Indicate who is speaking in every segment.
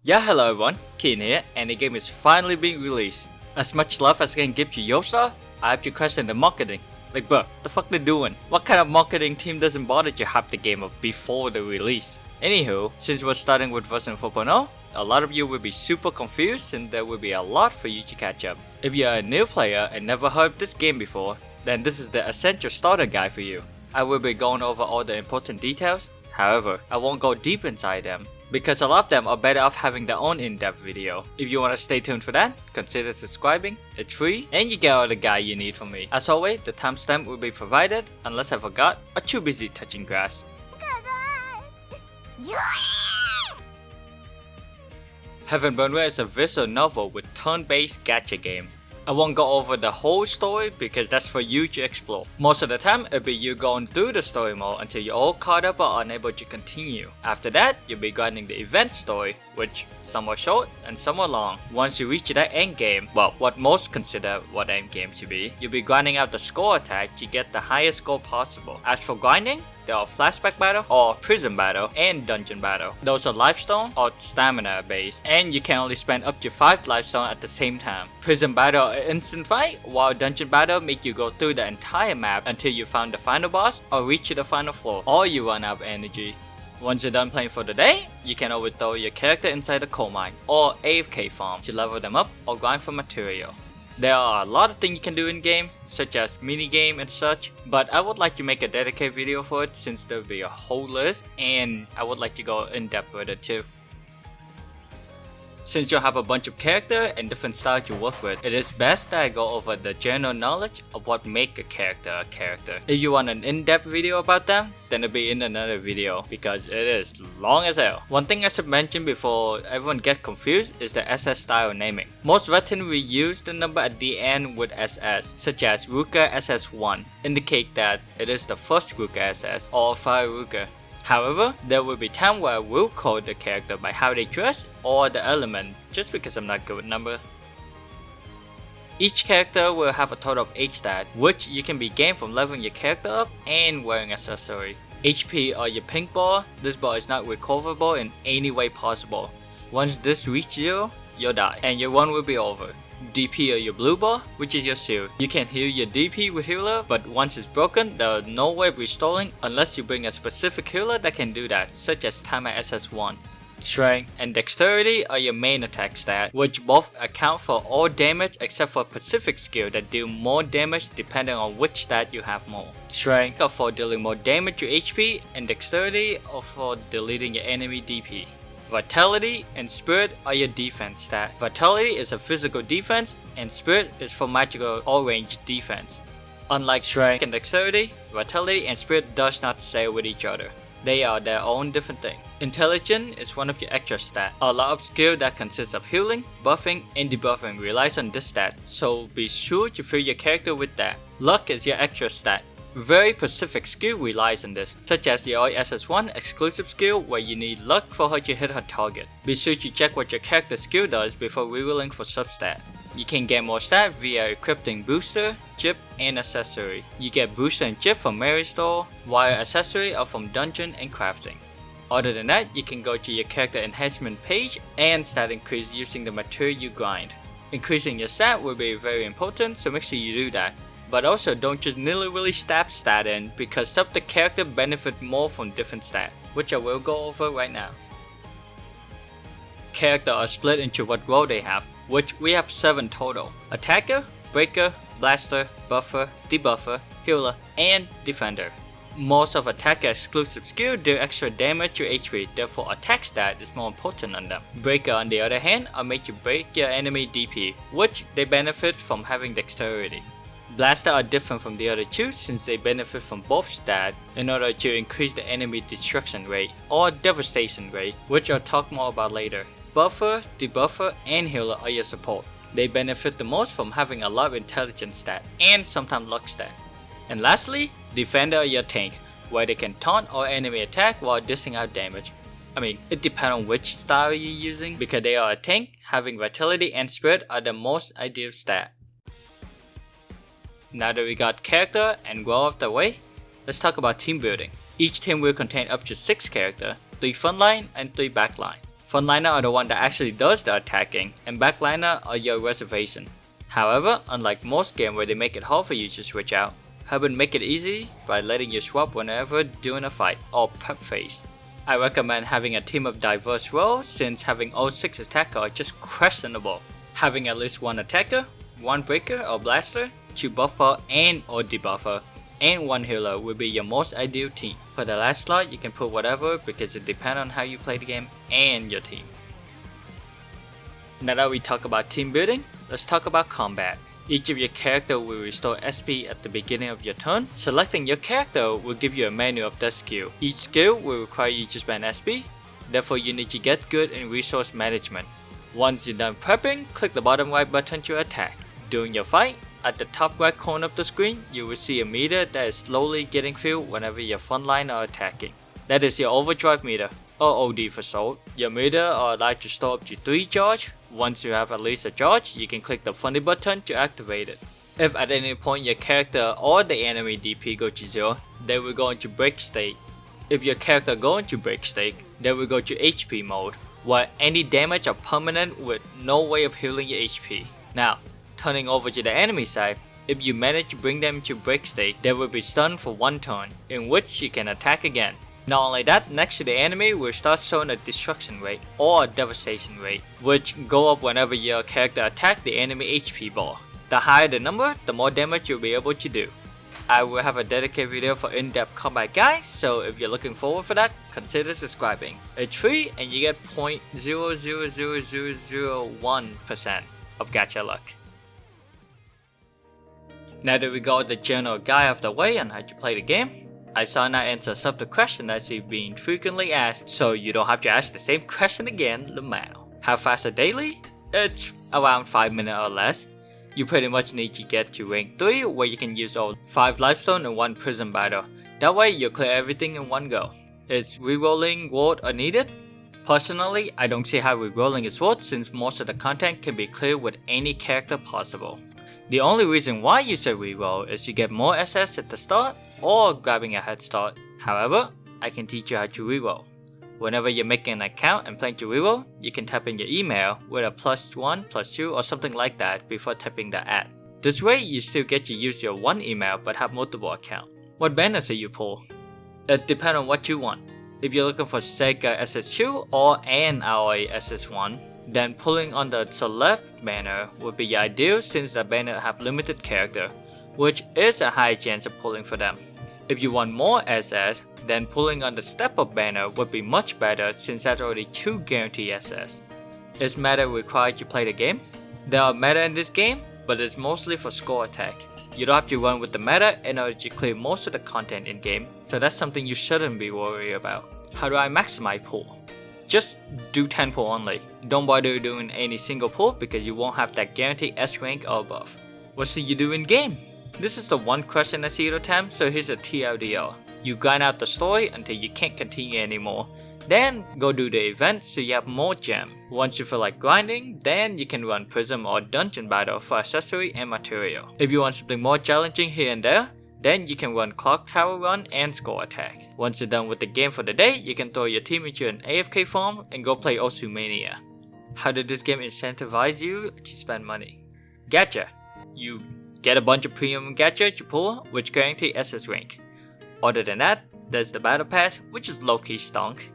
Speaker 1: Yeah, hello everyone, Kiyan here, and the game is finally being released. As much love as I can give to Yosa, I have to question the marketing. Like bruh, the fuck they doing? What kind of marketing team doesn't bother to hype the game up before the release? Anywho, since we're starting with version 4.0, a lot of you will be super confused and there will be a lot for you to catch up. If you are a new player and never heard of this game before, then this is the essential starter guide for you. I will be going over all the important details, however, I won't go deep inside them, because a lot of them are better off having their own in-depth video. If you want to stay tuned for that, consider subscribing, it's free, and you get all the guide you need from me. As always, the timestamp will be provided, unless I forgot or too busy touching grass. Hebban is a visual novel with turn-based gacha game. I won't go over the whole story because that's for you to explore. Most of the time, it'll be you going through the story mode until you're all caught up or unable to continue. After that, you'll be grinding the event story, which some are short and some are long. Once you reach that end game, well, what most consider what end game to be, you'll be grinding out the score attack to get the highest score possible. As for grinding, there are flashback battle or prison battle and dungeon battle. Those are lifestone or stamina based, and you can only spend up to 5 lifestone at the same time. Prison battle are instant fight, while dungeon battle make you go through the entire map until you find the final boss or reach the final floor, or you run out of energy. Once you're done playing for the day, you can overthrow your character inside the coal mine or AFK farm to level them up or grind for material. There are a lot of things you can do in game, such as minigame and such, but I would like to make a dedicated video for it since there will be a whole list and I would like to go in depth with it too. Since you have a bunch of characters and different styles to work with, it is best that I go over the general knowledge of what makes a character. If you want an in-depth video about them, then it'll be in another video because it is long as hell. One thing I should mention before everyone get confused is the SS style naming. Most veterans will use the number at the end with SS, such as Ruka SS1, indicate that it is the first Ruka SS or Fire Ruka. However, there will be times where I will call the character by how they dress or the element, just because I'm not good with numbers. Each character will have a total of 8 stats, which you can be gained from leveling your character up and wearing accessory. HP or your pink bar, this bar is not recoverable in any way possible. Once this reaches 0, you'll die, and your run will be over. DP or your blue bar, which is your shield. You can heal your DP with healer, but once it's broken, there is no way of restoring unless you bring a specific healer that can do that, such as Timer SS1. Strength and dexterity are your main attack stat, which both account for all damage except for specific skill that deal more damage depending on which stat you have more. Strength are for dealing more damage to HP, and dexterity are for deleting your enemy DP. Vitality and Spirit are your defense stat. Vitality is a physical defense and Spirit is for magical or ranged defense. Unlike Strength and Dexterity, Vitality and Spirit does not share with each other. They are their own different thing. Intelligence is one of your extra stats. A lot of skill that consists of healing, buffing, and debuffing relies on this stat, so be sure to fill your character with that. Luck is your extra stat. Very specific skill relies on this, such as the SS1 exclusive skill where you need luck for her to hit her target. Be sure to check what your character skill does before rerolling for substat. You can get more stat via equipping booster, chip, and accessory. You get booster and chip from Mary Store, while accessory are from dungeon and crafting. Other than that, you can go to your character enhancement page and stat increase using the material you grind. Increasing your stat will be very important, so make sure you do that. But also don't just nilly-willy stab stat in because some of the character benefit more from different stats, which I will go over right now. Characters are split into what role they have, which we have 7 total. Attacker, Breaker, Blaster, Buffer, Debuffer, Healer, and Defender. Most of attacker exclusive skill do extra damage to HP, therefore attack stat is more important on them. Breaker on the other hand are made to break your enemy DP, which they benefit from having dexterity. Blaster are different from the other two since they benefit from both stats in order to increase the enemy destruction rate or devastation rate, which I'll talk more about later. Buffer, Debuffer, and Healer are your support. They benefit the most from having a lot of intelligence stat and sometimes luck stat. And lastly, Defender are your tank, where they can taunt or enemy attack while dishing out damage. I mean, it depends on which style you're using, because they are a tank, having Vitality and Spirit are the most ideal stat. Now that we got character and role out the way, let's talk about team building. Each team will contain up to 6 characters, 3 frontline and 3 backline. Frontliner are the one that actually does the attacking, and backliner are your reservation. However, unlike most games where they make it hard for you to switch out, Hebban make it easy by letting you swap whenever during a fight or prep phase. I recommend having a team of diverse roles since having all 6 attackers are just questionable. Having at least 1 attacker, 1 breaker or blaster, 2 buffer and or debuffer, and 1 healer will be your most ideal team. For the last slot, you can put whatever because it depends on how you play the game and your team. Now that we talk about team building, let's talk about combat. Each of your character will restore SP at the beginning of your turn. Selecting your character will give you a menu of that skill. Each skill will require you to spend SP, therefore you need to get good in resource management. Once you're done prepping, click the bottom right button to attack. During your fight, at the top right corner of the screen, you will see a meter that is slowly getting filled whenever your frontline are attacking. That is your overdrive meter, or OD for short. Your meter are allowed to store up to 3 charge. Once you have at least a charge, you can click the funny button to activate it. If at any point your character or the enemy DP go to 0, they will go into break state. If your character go into break state, they will go to HP mode, where any damage are permanent with no way of healing your HP. Now, turning over to the enemy side, if you manage to bring them into break state, they will be stunned for 1 turn, in which you can attack again. Not only that, next to the enemy will start showing a destruction rate or a devastation rate, which go up whenever your character attack the enemy HP bar. The higher the number, the more damage you'll be able to do. I will have a dedicated video for in-depth combat guides, so if you're looking forward for that, consider subscribing. It's free and you get 0.000001% of gacha luck. Now that we got the general guide out of the way on how to play the game, I saw now answer some of the questions that you've been frequently asked, so you don't have to ask the same question again, Lamau. How fast a daily? It's around 5 minutes or less. You pretty much need to get to rank 3 where you can use all 5 lifestone and 1 prison battle. That way you'll clear everything in one go. Is rerolling worth or needed? Personally, I don't see how rerolling is worth since most of the content can be cleared with any character possible. The only reason why you say reroll is to get more SS at the start or grabbing a head start. However, I can teach you how to reroll. Whenever you're making an account and planning to reroll, you can type in your email with a +1, +2 or something like that before typing the ad. This way you still get to use your one email but have multiple accounts. What banners do you pull? It depends on what you want. If you're looking for Sega SS2 or an ROA SS1, then pulling on the select banner would be ideal since the banner have limited character, which is a high chance of pulling for them. If you want more SS, then pulling on the step up banner would be much better since that's already 2 guaranteed SS. Is meta required to play the game? There are meta in this game, but it's mostly for score attack. You don't have to run with the meta in order to clear most of the content in game, so that's something you shouldn't be worried about. How do I maximize pull? Just do 10 pull only. Don't bother doing any single pull because you won't have that guaranteed S rank or above. What should you do in game? This is the one question I see all the time, so here's a TLDR. You grind out the story until you can't continue anymore. Then go do the event so you have more gem. Once you feel like grinding, then you can run prism or dungeon battle for accessory and material. If you want something more challenging here and there, then you can run clock tower run and score attack. Once you're done with the game for the day, you can throw your team into an AFK farm and go play Osumania. How did this game incentivize you to spend money? Gacha. You get a bunch of premium gacha to pull, which guarantee SS rank. Other than that, there's the battle pass, which is low-key stunk.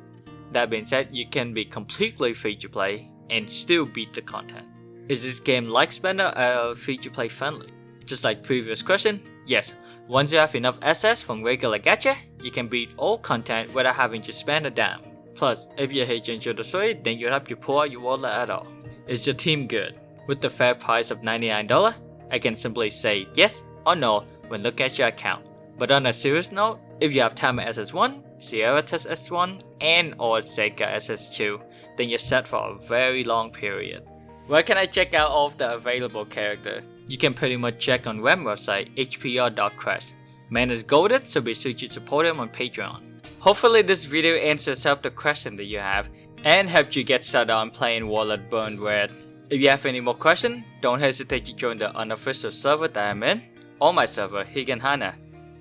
Speaker 1: That being said, you can be completely free to play and still beat the content. Is this game like spender or free to play friendly? Just like previous question, yes, once you have enough SS from regular gacha, you can beat all content without having to spend a dime. Plus, if you hate change the story, then you don't have to pull out your wallet at all. Is your team good? With the fair price of $99, I can simply say yes or no when looking at your account. But on a serious note, if you have Tama SS1, Sierra Test S1, and or Sega SS2, then you're set for a very long period. Where can I check out all of the available character? You can pretty much check on Rem website Hbr.quest. Man is goated, so be sure to support him on Patreon. Hopefully this video answers up the question that you have and helped you get started on playing Wallet Burn Red. If you have any more questions, don't hesitate to join the unofficial server that I'm in, or my server, Higgan.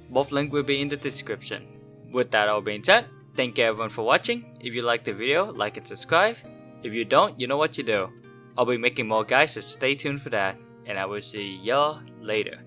Speaker 1: Both links will be in the description. With that all being said, thank you everyone for watching. If you liked the video, like and subscribe. If you don't, you know what to do. I'll be making more guys, so stay tuned for that, and I will see y'all later.